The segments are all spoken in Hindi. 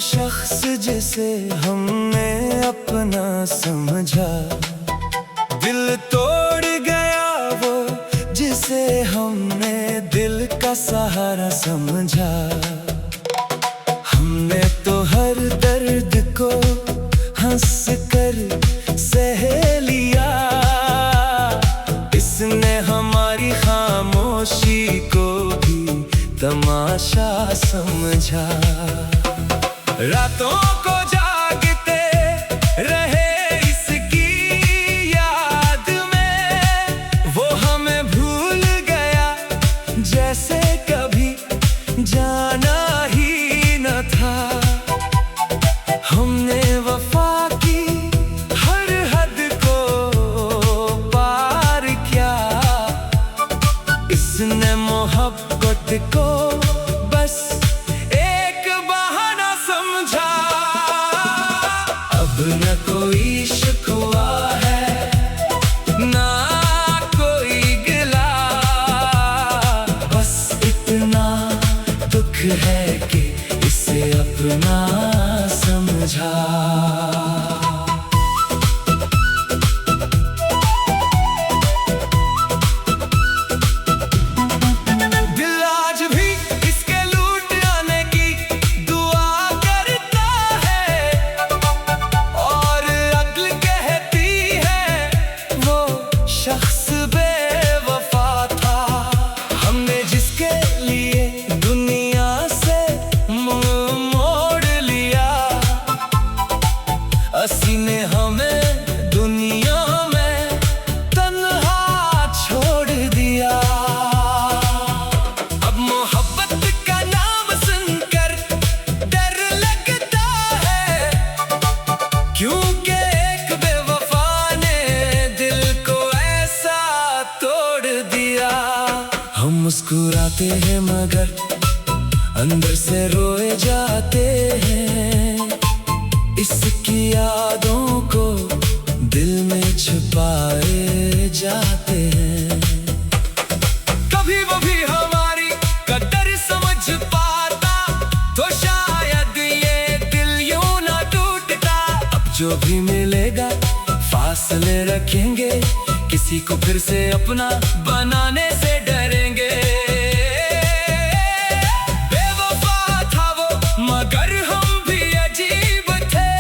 शख्स जिसे हमने अपना समझा, दिल तोड़ गया वो जिसे हमने दिल का सहारा समझा। हमने तो हर दर्द को हंस कर सह लिया, इसने हमारी खामोशी को भी तमाशा समझा। रातों को जागते रहे इसकी याद में, वो हमें भूल गया जैसे कभी जाना ही न था। हमने वफा की हर हद को पार किया, इसने मोहब्बत को बस एक बहाना समझा। अब न कोई शिकवा है ना कोई गिला, बस इतना दुख है कि इसे अपना समझा। शख्स बेवफा था, हमने जिसके लिए दुनिया से मुंह मोड़ लिया, असी ने हमें दुनिया में तन्हा छोड़ दिया। अब मोहब्बत का नाम सुनकर डर लगता है, क्योंकि एक बेवफा ने दिल को तोड़ दिया। हम मुस्कुराते हैं मगर अंदर से रोए जाते हैं, इसकी यादों को दिल में छुपाए जाते हैं। कभी वो भी हमारी कदर समझ पाता तो शायद ये दिल यूं ना टूटता। अब जो भी मिलेगा फासले रखेंगे, किसी को फिर से अपना बनाने से डरेंगे। बेवफा था वो मगर हम भी अजीब थे,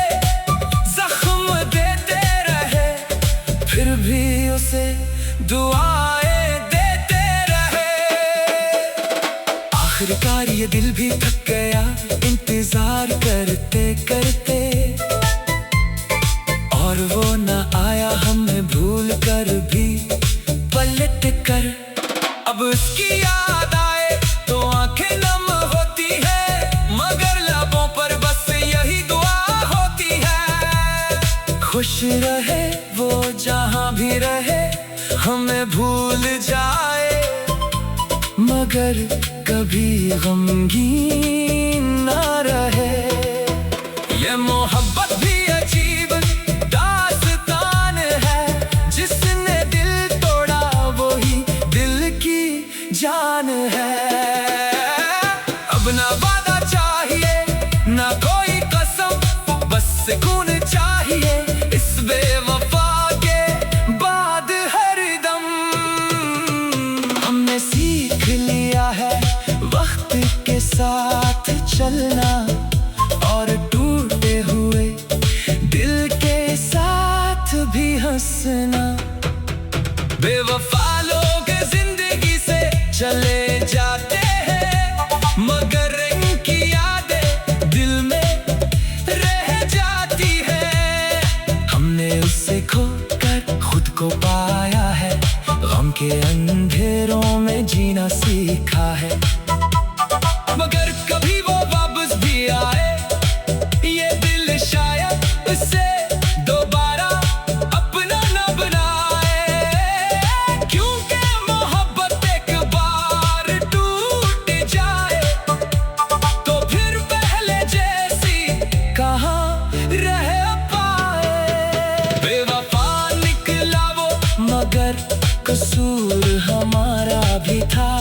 जख्म देते रहे फिर भी उसे दुआएं देते रहे। आखिरकार ये दिल भी थक गया इंतजार करते करते, और वो न आया हमें भूल कर भी पलट कर। अब उसकी याद आए तो आंखें नम होती है, मगर लबों पर बस यही दुआ होती है। खुश रहे वो जहां भी रहे, हमें भूल जाए मगर कभी गमगीन ना रहे। ये मोहब्बत भी अजीब दास्तान है, जिसने दिल तोड़ा वही दिल की जान है। अब ना वादा चाहिए ना कोई कसम, बस सुकून चाहिए इस बेवफा के बाद हरदम। हमने सीख लिया है वक्त के साथ चलना, और टूटे हुए दिल के साथ भी हंसना। बेवफा लोग जिंदगी से चले जाते हैं, मगर इनकी यादें दिल में रह जाती है। हमने उससे खोकर खुद को पाया है, गम के अंधेरों में जीना सीखा है। मगर कभी वो वापस भी आए, ये दिल शायद उससे दोबारा अपना न बनाए, क्योंकि मोहब्बत एक बार टूट जाए तो फिर पहले जैसी कहाँ रह पाए। बेवफा निकला वो मगर कसूर हमारा भी था,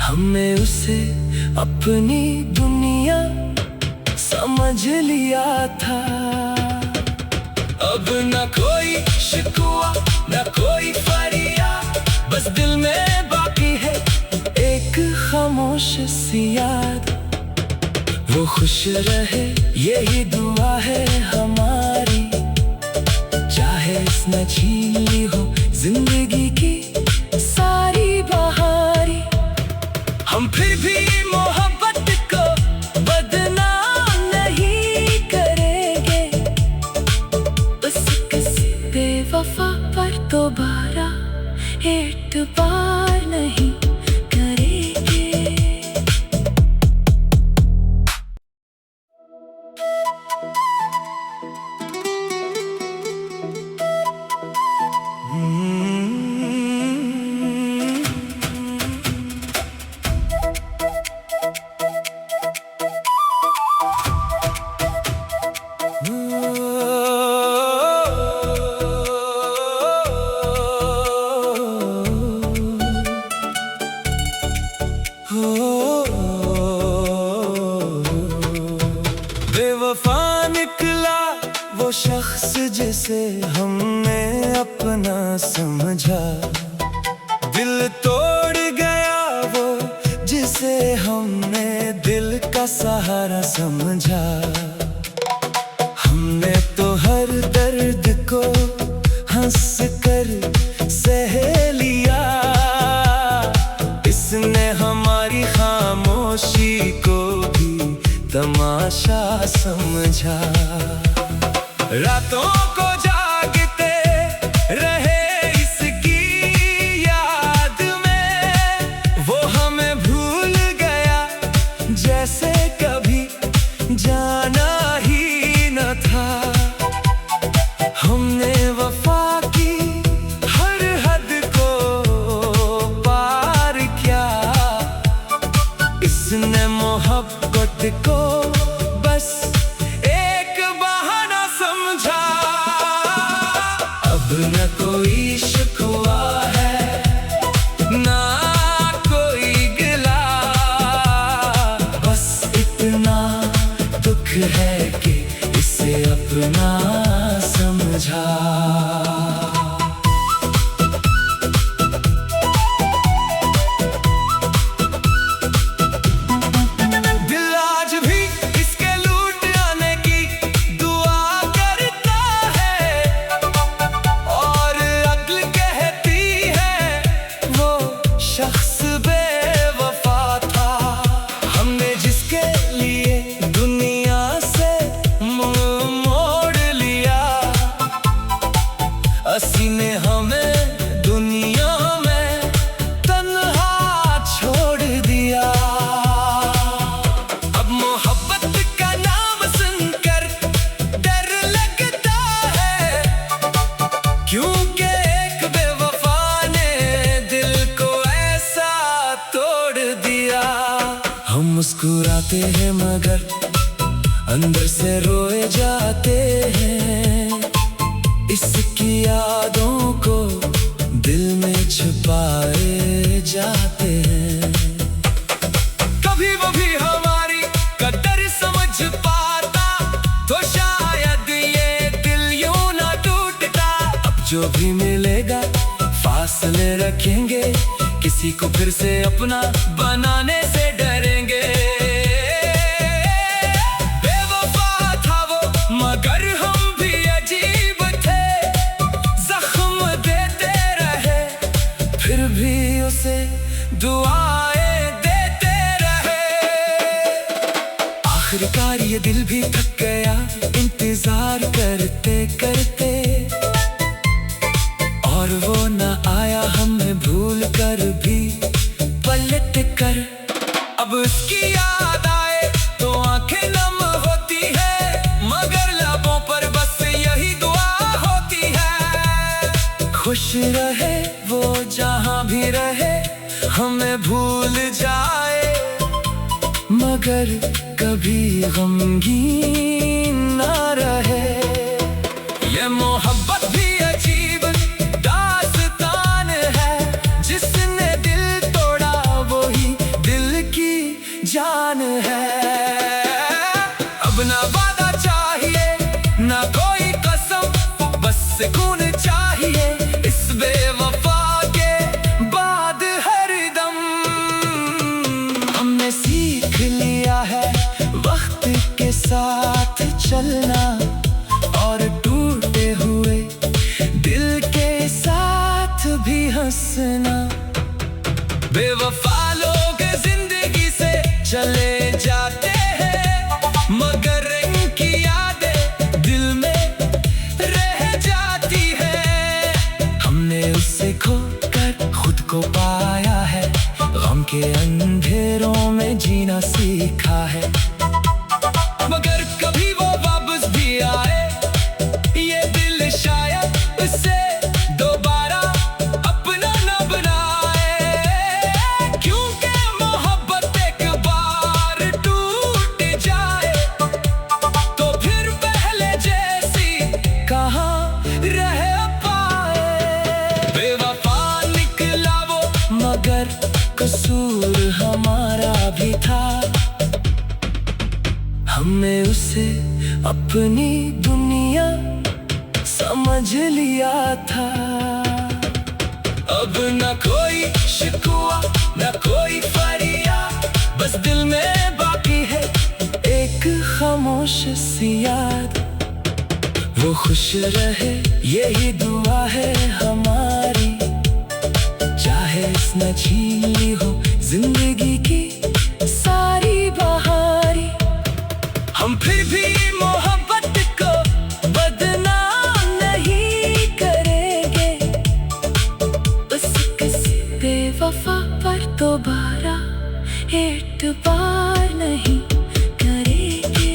हमने उसे अपनी दुनिया दुनिया समझ लिया था। अब न कोई शिकवा न कोई फरियाद, बस दिल में बाकी है एक खामोश सी याद। वो खुश रहे यही दुआ है हमारी, चाहे इसने छीन ली हो जिंदगी की सारी बहारी। हम फिर भी मोहब्बत को बदनाम नहीं करेंगे, उस किसी बेवफा पर दोबारा एतबार नहीं करेंगे। बेवफा निकला वो शख्स जिसे हमने अपना समझा, दिल तोड़ गया वो जिसे हमने दिल का सहारा समझा। हमने तो हर दर्द को हंस कर सह लिया, इसने हमारी खामोशी को भी तमाशा समझा। रातों को जागते रहे इसकी याद में, वो हमें भूल गया जैसे कभी जाना ही न था। हमने वफा की हर हद को पार किया, इसने मोहब्बत को बस एक बहाना समझा। अब न कोई शिकवा है ना कोई गिला, बस इतना दुख है कि इसे अपना समझा। हंसी ने हमें दुनिया में तन्हा छोड़ दिया। अब मोहब्बत का नाम सुनकर डर लगता है, क्योंकि एक बेवफा ने दिल को ऐसा तोड़ दिया। हम मुस्कुराते हैं मगर अंदर से रोए जाते हैं, इसकी यादों को दिल में छुपाए जाते हैं। कभी वो भी हमारी कदर समझ पाता तो शायद ये दिल यूं ना टूटता। अब जो भी मिलेगा फासले रखेंगे, किसी को फिर से अपना बनाने से डरेंगे। बेवफा था वो मगर हम भी अजीब थे, फिर भी उसे दुआएं देते रहे। आखिरकार ये दिल भी थक गया इंतजार करते करते, और वो न आया हमें भूल कर भी पलट कर। अब उसकी याद आए तो आंखें नम होती है, मगर लबों पर बस यही दुआ होती है। खुश रहे वो जहां भी रहे, हमें भूल जाए मगर कभी गमगीन ना रहे। ये मोहब्बत भी अजीब दास्तान है, जिसने दिल तोड़ा वो ही दिल की जान है। सीख लिया है वक्त के साथ चलना, और टूटे हुए दिल के साथ भी हंसना। बेवफा लोग जिंदगी से चले जाते हैं, मगर इनकी यादें दिल में रह जाती है। हमने उससे खोकर खुद को पाया है, गम के अंधेरों में जीना सीखा है। मगर कभी वो वापस भी आए, ये दिल शायद उससे दोबारा अपना न बनाए, क्योंकि मोहब्बत एक बार टूट जाए तो फिर पहले जैसी कहाँ रह पाए। बेवफा निकला वो, मगर कसूर हमारा भी था। हमने उसे अपनी दुनिया समझ लिया था। अब न कोई शिकवा न कोई फरियाद, बस दिल में बाकी है एक खामोश सी याद। वो खुश रहे यही दुआ है हमारी, चाहे इसने छीन ली हो जिंदगी की सारी बहारी। हम फिर भी मोहब्बत को बदनाम नहीं करेंगे, उस किसी बेवफा पर दोबारा एतबार नहीं करेंगे।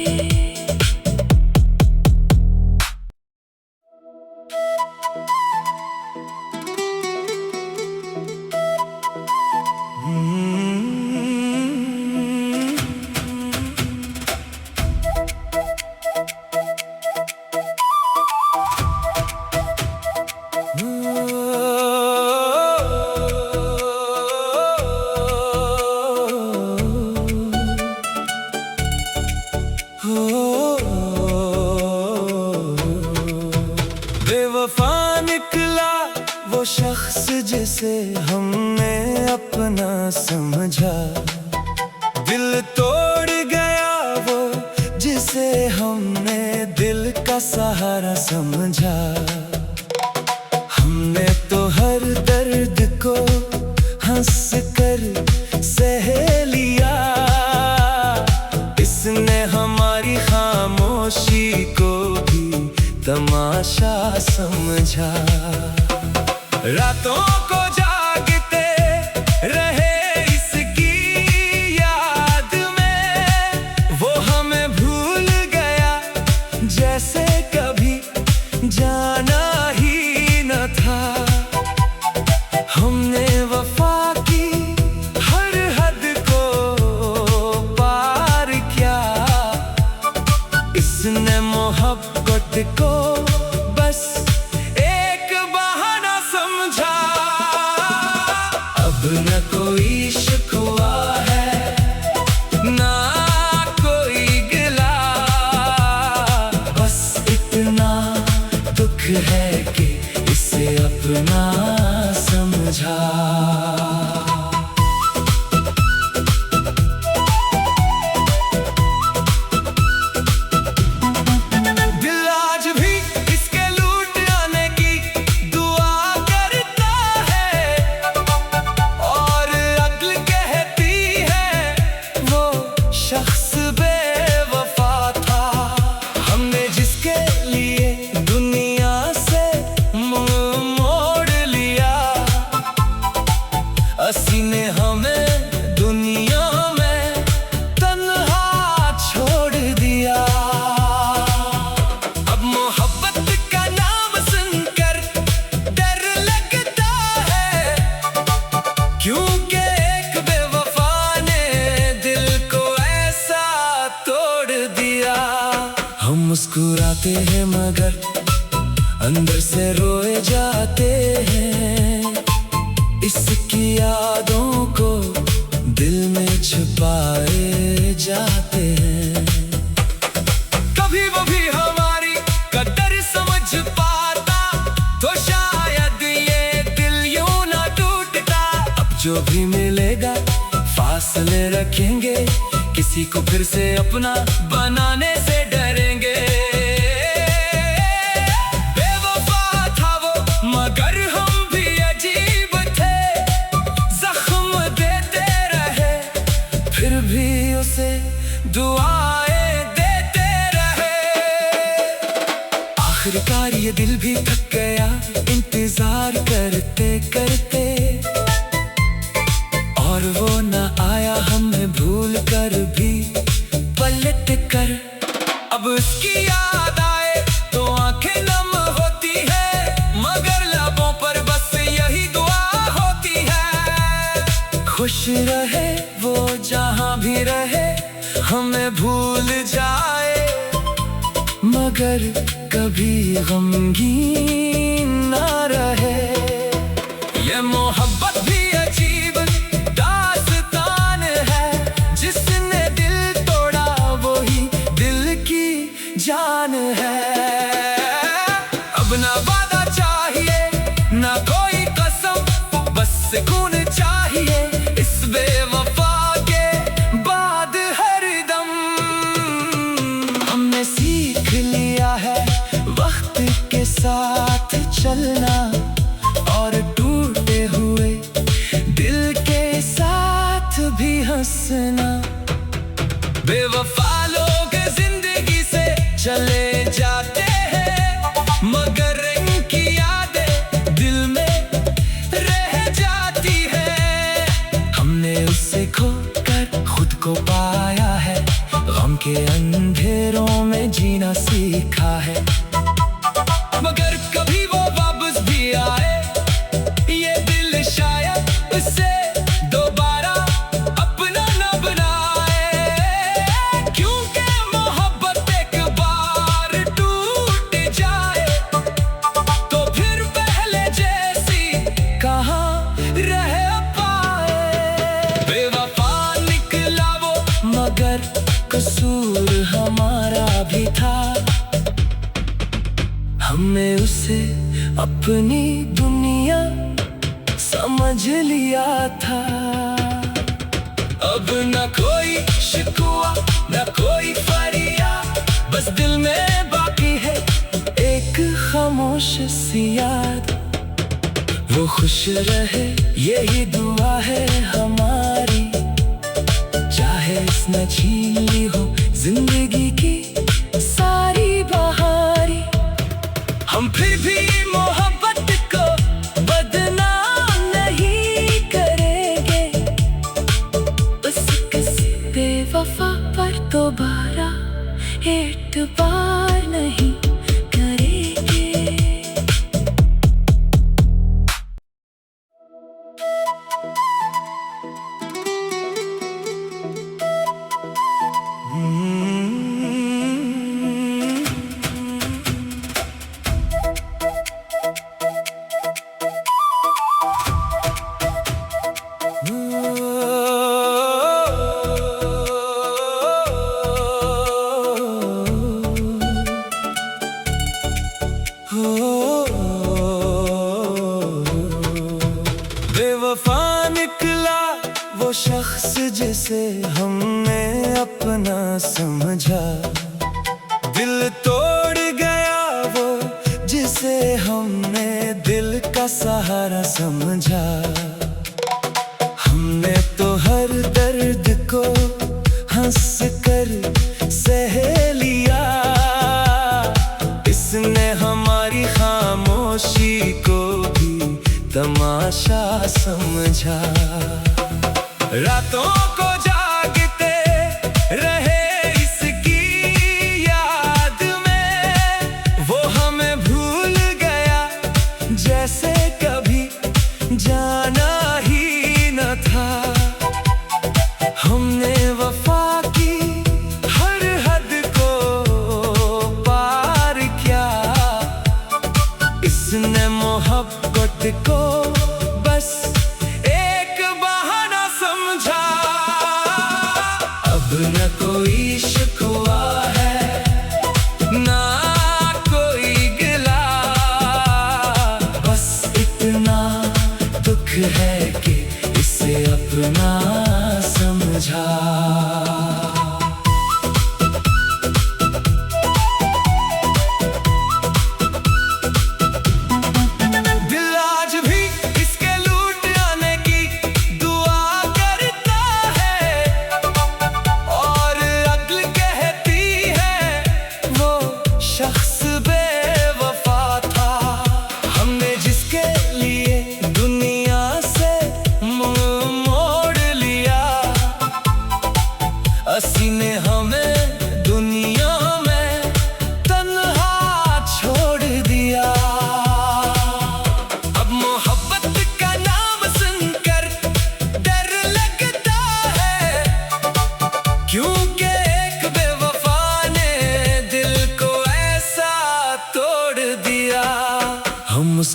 बेवफा निकला वो शख्स जिसे हमने अपना समझा, दिल तोड़ गया वो जिसे हमने दिल का सहारा समझा। हमने तो हर दर्द को हंस कर सह लिया, इसने हमारी खामोशी को भी तमाशा समझा। रातों को जागते रहे इसकी याद में, वो हमें भूल गया जैसे कभी जाना ही न था। हमने वफा की हर हद को पार किया, इसने मोहब्बत को बस एक बहाना समझा। अब न कोई शिकवा है ना कोई गिला, बस इतना दुख है कि इसे अपना समझा। हंसी ने हमें दुनिया में तन्हा छोड़ दिया। अब मोहब्बत का नाम सुनकर डर लगता है, क्योंकि एक बेवफा ने दिल को ऐसा तोड़ दिया। हम मुस्कुराते हैं मगर अंदर से रोए जाते हैं, इसकी यादों को दिल में छुपाए जाते हैं। कभी वो भी हमारी कदर समझ पाता तो शायद ये दिल यूं ना टूटता। अब जो भी मिलेगा फासले रखेंगे किसी को फिर से अपना बनाने से डरेंगे। बेवफा था वो मगर हम भी अजीब थे, जख्म देते रहे फिर भी उसे दुआएं देते रहे। आखिरकार ये दिल भी थक गया इंतजार करते करते, और वो न आया हमें भूल कर भी पलट कर। अब उसकी याद आए तो आंखें नम होती है, मगर लबों पर बस यही दुआ होती है। खुश रहे वो जहां भी रहे, हमें भूल जाए मगर कभी गमगीन ना रहे। ये मोहब्बत भी अजीब दास्तान है, जिसने दिल तोड़ा वो ही दिल की जान है। अब ना वादा चाहिए ना कोई कसम, बस सुकून चाहिए इस बेवफा के बाद हरदम। हमने सीख लिया है वक्त के साथ चलना, और टूटे हुए दिल के साथ भी हंसना। बेवफा लोग जिंदगी से चले जाते हैं, मगर इनकी यादें दिल में रह जाती है। हमने उससे खोकर खुद को पाया है, गम के अंधेरों में जीना सीखा है। मगर कभी वो वापस भी आए, ये दिल शायद उसे दोबारा अपना न बनाए, क्योंकि मोहब्बत एक बार टूट जाए तो फिर पहले जैसी कहाँ रह पाए। बेवफा निकला वो मगर कसूर हमारा भी था, हमने उसे अपनी दुनिया समझ लिया था। अब न कोई शिकवा न कोई फरियाद, बस दिल में बाकी है एक खामोश सी याद। वो खुश रहे यही दुआ है हमारी, चाहे इसने छीन ली हो जिंदगी की सारी बहारी। हम फिर भी मोहब्बत को बदनाम नहीं करेंगे, बस किसी बेवफा पर दोबारा एतबार नहीं करेंगे। बेवफा निकला वो शख्स जिसे हमने अपना समझा, दिल तोड़ गया वो जिसे हमने दिल का सहारा समझा। हमने तो हर दर्द को हंस कर सह लिया, इसने हमारी खामोशी को भी तमाशा समझा। रातों को जागते रहे इसकी याद में, वो हमें भूल गया जैसे कभी जाना ही न था। हमने वफा की हर हद को पार किया, इसने मोहब्बत को बस एक बहाना समझा। अब न कोई शिकवा है ना कोई गिला, बस इतना दुख है कि इसे अपना समझा।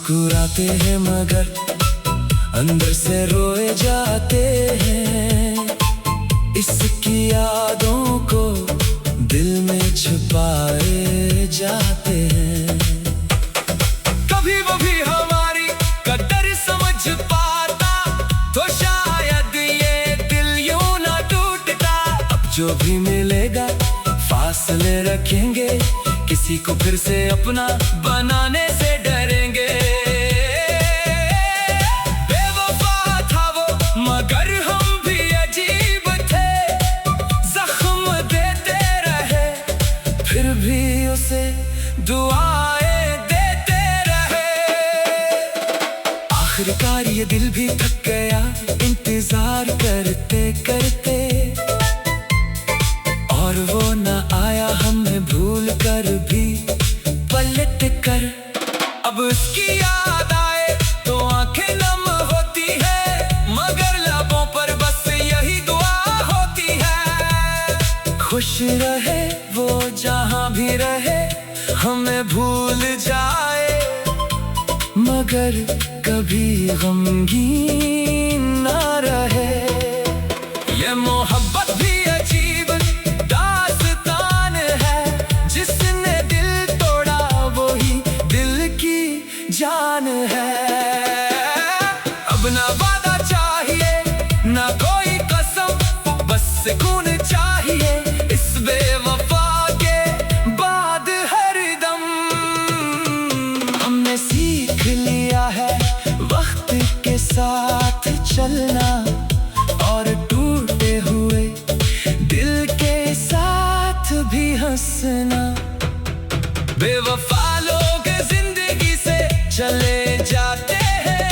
मुस्कुराते हैं मगर अंदर से रोए जाते हैं। इसकी यादों को दिल में छुपाए जाते हैं। कभी वो भी हमारी कदर समझ पाता तो शायद ये दिल यूं ना टूटता। अब जो भी मिलेगा फासले रखेंगे, किसी को फिर से अपना बनाने से डरेंगे। बेवफा था वो मगर हम भी अजीब थे, जख्म देते रहे फिर भी उसे दुआएं देते रहे। आखिरकार ये दिल भी थक गया इंतजार करते करते, और वो ना आया हमें भूल कर भी पलट कर। अब उसकी याद आए तो आंखें नम होती है, मगर लबों पर बस यही दुआ होती है। खुश रहे वो जहां भी रहे, हमें भूल जाए मगर कभी गमगीन ना रहे। ये मोहब्बत भी अजीब दास्तान है, जिसने दिल तोड़ा वो ही दिल की जान है। अब ना वादा चाहिए ना कोई कसम, बस सुकून चाहिए इस बेवफा के बाद हरदम। हमने सीख लिया है वक्त के साथ चलना, और टूटे हुए दिल के साथ भी हंसना। बेवफा लोग जिंदगी से चले जाते हैं,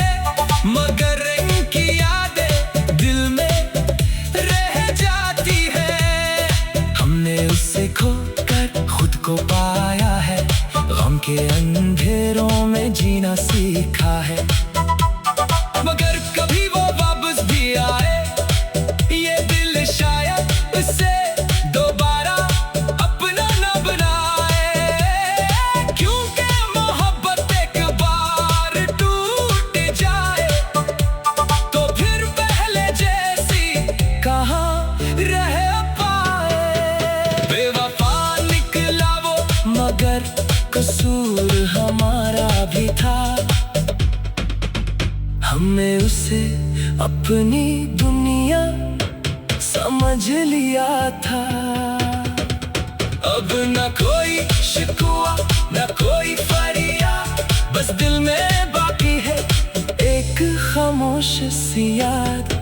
मगर इनकी यादें दिल में रह जाती है। हमने उससे खोकर खुद को पाया है, गम के अंधेरों में जीना सीखा है। मगर कभी वो वापस भी आए, ये दिल शायद उसे दोबारा अपना न बनाए। क्योंकि मोहब्बत एक बार टूट जाए तो फिर पहले जैसी कहाँ रह पाए। बेवफा निकला वो मगर कसूर हमारा भी था, हमने उसे अपनी दुनिया समझ लिया था। अब न कोई शिकवा न कोई फरियाद, बस दिल में बाकी है एक खामोश सी याद।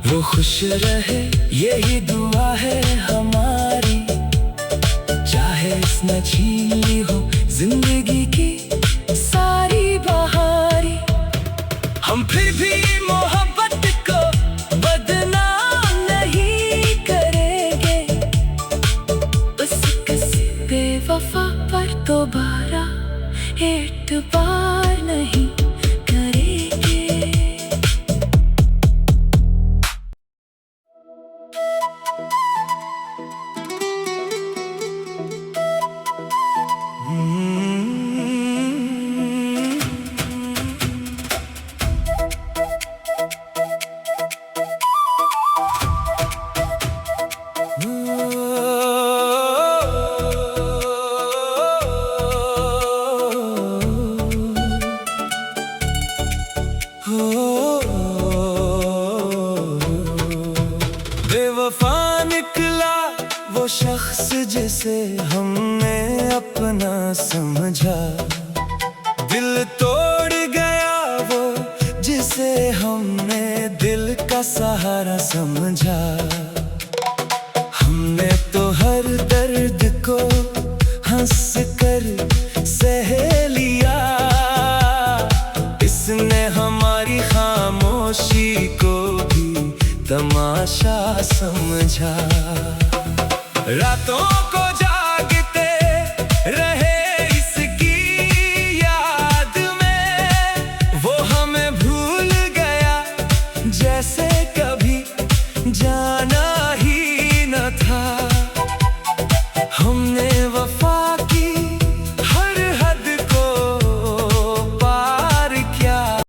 वो खुश रहे यही दुआ है हमारी, चाहे इसने छीन ली हो जिंदगी की सारी बहारी। हम फिर भी मोहब्बत को बदनाम नहीं करेंगे, उस किसी बेवफा पर दोबारा एतबार नहीं करेंगे। बेवफा निकला वो शख्स जिसे हमने अपना समझा, दिल तोड़ गया वो जिसे हमने दिल का सहारा समझा। हमने तो हर दर्द को हंस कर सह लिया, इसने हमारी खामोशी को भी तमाशा समझा। रातों